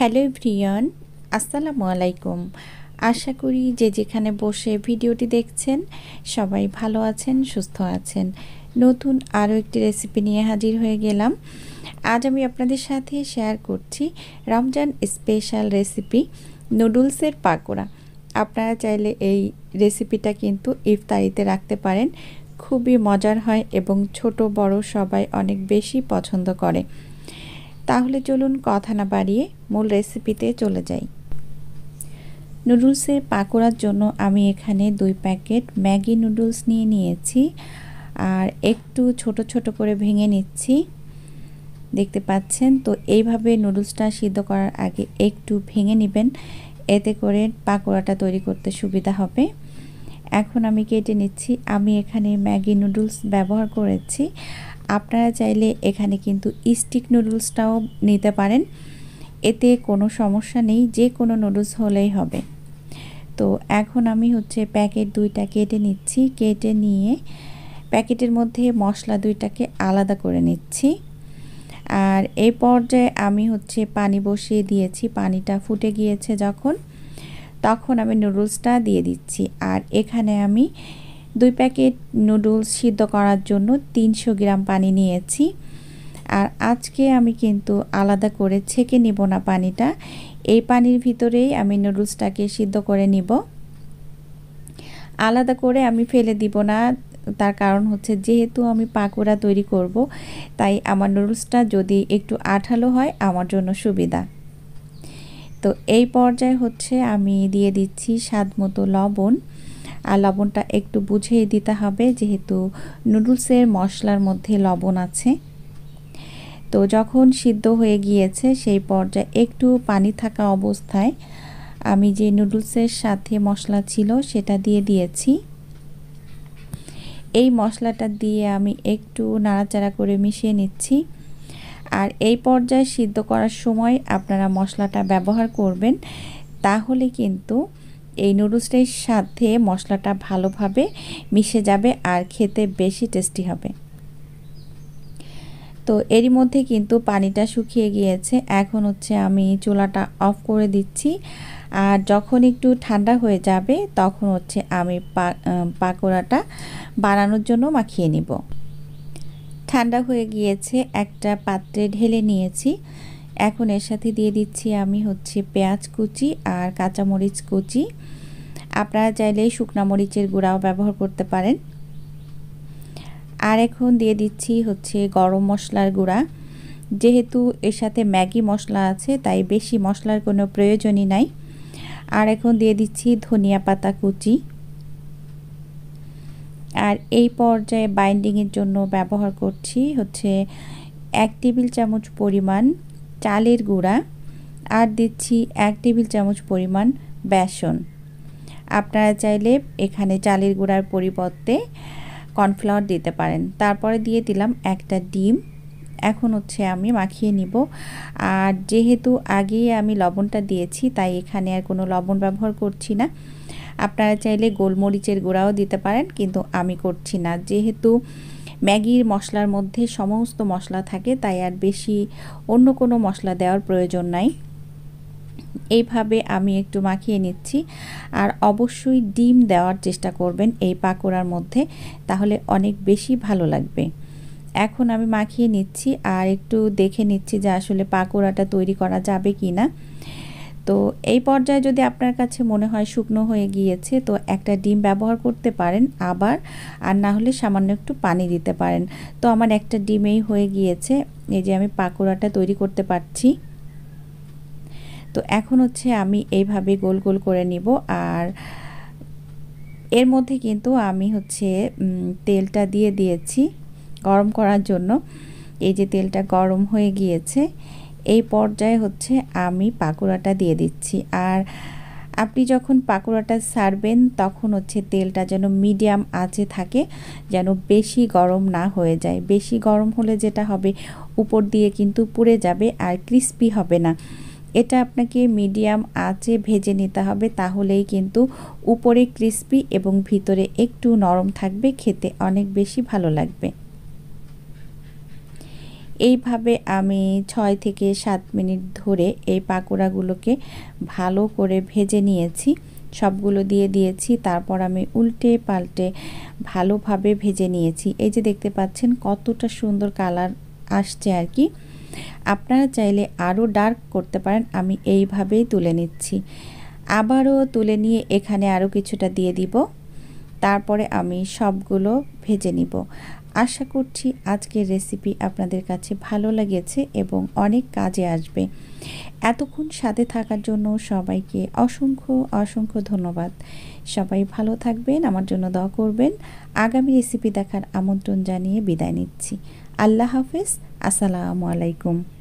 Hello everyone, আসসালামু আলাইকুম। আশা করি যে যেখানে বসে ভিডিওটি দেখছেন সবাই ভালো আছেন, সুস্থ আছেন। নতুন আরও একটি রেসিপি নিয়ে হাজির হয়ে গেলাম। আজ আমি আপনাদের সাথে শেয়ার করছি রমজান স্পেশাল রেসিপি নুডলসের পাকোড়া। আপনারা চাইলে এই রেসিপিটা কিন্তু ইফতারিতে রাখতে পারেন। খুবই মজার হয় এবং ছোট বড় সবাই অনেক বেশি পছন্দ করে। তাহলে চলুন কথা না বাড়িয়ে মূল রেসিপিতে চলে যাই। নুডলসের পাকোড়ার জন্য আমি এখানে 2 প্যাকেট ম্যাগি নুডলস নিয়ে নিয়েছি আর একটু ছোট ছোট করে ভেঙে নিচ্ছি। দেখতে পাচ্ছেন তো এইভাবে নুডলসটা সিদ্ধ করার আগে একটু ভেঙে নেবেন, এতে করে পাকোড়াটা তৈরি করতে সুবিধা হবে। এখন আমি কেটে নিচ্ছি। আমি এখানে ম্যাগি নুডলস ব্যবহার করেছি। আপনারা চাইলে এখানে কিন্তু স্টিক নুডলসটাও নিতে পারেন, এতে কোনো সমস্যা নেই, যে কোনো নুডলস হলেই হবে। তো এখন আমি প্যাকেট 2টা কেটে নিচ্ছি। কেটে নিয়ে প্যাকেটের মধ্যে মশলা 2টাকে আলাদা করে নিচ্ছি। আর এই পর্যায়ে আমি পানি বসিয়ে দিয়েছি। পানিটা ফুটে গিয়েছে তখন আমি নুডলসটা দিয়ে দিচ্ছি। আর এখানে আমি 2 প্যাকেট নুডলস সিদ্ধ করার জন্য 300 গ্রাম পানি নিয়েছি। আর আজকে আমি কিন্তু আলাদা করে ছেঁকে নিব না পানিটা, এই পানির ভিতরেই আমি নুডলসটাকে সিদ্ধ করে নিব। আলাদা করে আমি ফেলে দিব না, তার কারণ যেহেতু আমি পাকোড়া তৈরি করব, তাই আমার নুডলসটা যদি একটু আঠালো হয় আমার জন্য সুবিধা। তো এই পর্যায়ে আমি দিয়ে দিচ্ছি স্বাদ মতো লবণ। আর লবণটা একটু বুঝিয়ে দিতে হবে, যেহেতু নুডলসের মশলার মধ্যে লবণ আছে। তো যখন সিদ্ধ হয়ে গিয়েছে সেই পর্যায়ে একটু পানি থাকা অবস্থায় আমি যে নুডলসের সাথে মশলা ছিল সেটা দিয়ে দিয়েছি। এই মশলাটা দিয়ে আমি একটু নাড়াচাড়া করে মিশিয়ে নিচ্ছি। আর এই পর্যায়ে সিদ্ধ করার সময় আপনারা মশলাটা ব্যবহার করবেন, তাহলে কিন্তু এই নুডলসটার সাথে মশলাটা ভালোভাবে মিশে যাবে আর খেতে বেশি টেস্টি হবে। তো এরই মধ্যে কিন্তু পানিটা শুকিয়ে গিয়েছে। এখন আমি চুলাটা অফ করে দিচ্ছি। আর যখন একটু ঠান্ডা হয়ে যাবে তখন আমি পাকোড়াটা বানানোর জন্য মাখিয়ে নিব। ঠান্ডা হয়ে গিয়েছে, একটা পাত্রে ঢেলে নিয়েছি। এখন এর সাথে দিয়ে দিচ্ছি আমি পেঁয়াজ কুচি আর কাঁচামরিচ কুচি। আপনারা চাইলে শুকনা মরিচের গুঁড়াও ব্যবহার করতে পারেন। আর এখন দিয়ে দিচ্ছি গরম মশলার গুঁড়া। যেহেতু এর সাথে ম্যাগি মশলা আছে তাই বেশি মশলার কোনো প্রয়োজনই নাই। আর এখন দিয়ে দিচ্ছি ধনিয়া পাতা কুচি। আর এই পর্যায়ে বাইন্ডিংয়ের জন্য ব্যবহার করছি 1 টেবিল চামচ পরিমাণ চালের গুঁড়া। আর দিচ্ছি 1 টেবিল চামচ পরিমাণ বেসন। আপনারা চাইলে এখানে চালের গুঁড়ার পরিবর্তে কর্নফ্লাওয়ার দিতে পারেন। তারপরে দিয়ে দিলাম একটা ডিম। এখন আমি মাখিয়ে নিব। আর যেহেতু আগেই আমি লবণটা দিয়েছি তাই এখানে আর কোনো লবণ ব্যবহার করছি না। আপনারা চাইলে গোলমরিচের গুঁড়াও দিতে পারেন, কিন্তু আমি করছি না। যেহেতু ম্যাগির মশলার মধ্যে সমস্ত মশলা থাকে তাই আর বেশি অন্য কোনো মশলা দেওয়ার প্রয়োজন নাই। এইভাবে আমি একটু মাখিয়ে নিচ্ছি। আর অবশ্যই ডিম দেওয়ার চেষ্টা করবেন এই পাকোড়ার মধ্যে, তাহলে অনেক বেশি ভালো লাগবে। এখন আমি মাখিয়ে নিচ্ছি আর একটু দেখে নিচ্ছি যে আসলে পাকোড়াটা তৈরি করা যাবে কি না। তো এই পর্যায়ে যদি আপনার কাছে মনে হয় শুকনো হয়ে গিয়েছে তো একটা ডিম ব্যবহার করতে পারেন আবার, আর না হলে সামান্য একটু পানি দিতে পারেন। তো আমার একটা ডিমেই হয়ে গিয়েছে, এই যে আমি পাকোড়াটা তৈরি করতে পারছি। তো এখন আমি এইভাবে গোল গোল করে নিব। আর এর মধ্যে কিন্তু আমি তেলটা দিয়ে দিয়েছি গরম করার জন্য। এই যে তেলটা গরম হয়ে গিয়েছে, এই পর্যায়ে আমি পাকোড়াটা দিয়ে দিচ্ছি। আর আপনি যখন পাকোড়াটা ছাড়বেন তখন তেলটা যেন মিডিয়াম আঁচে থাকে, যেন বেশি গরম না হয়ে যায়। বেশি গরম হলে যেটা হবে উপর দিয়ে কিন্তু পুড়ে যাবে আর ক্রিস্পি হবে না। এটা আপনাকে মিডিয়াম আঁচে ভেজে নিতে হবে, তাহলেই কিন্তু উপরে ক্রিস্পি এবং ভিতরে একটু নরম থাকবে, খেতে অনেক বেশি ভালো লাগবে। এইভাবে আমি 6 থেকে 7 মিনিট ধরে এই পাকোড়াগুলোকে ভালো করে ভেজে নিয়েছি। সবগুলো দিয়ে দিয়েছি, তারপর আমি উল্টে পাল্টে ভালোভাবে ভেজে নিয়েছি। এই যে দেখতে পাচ্ছেন কতটা সুন্দর কালার আসছে আর কি। আপনারা চাইলে আরও ডার্ক করতে পারেন, আমি এইভাবেই তুলে নিচ্ছি। আবারও তুলে নিয়ে এখানে আরও কিছুটা দিয়ে দিব, তারপরে আমি সবগুলো ভেজে নিব। আশা করছি আজকের রেসিপি আপনাদের কাছে ভালো লেগেছে এবং অনেক কাজে আসবে। এতক্ষণ সাথে থাকার জন্য সবাইকে অসংখ্য অসংখ্য ধন্যবাদ। সবাই ভালো থাকবেন, আমার জন্য দোয়া করবেন। আগামী রেসিপি দেখার আমন্ত্রণ জানিয়ে বিদায় নিচ্ছি। আল্লাহ হাফেজ। আসসালামু আলাইকুম।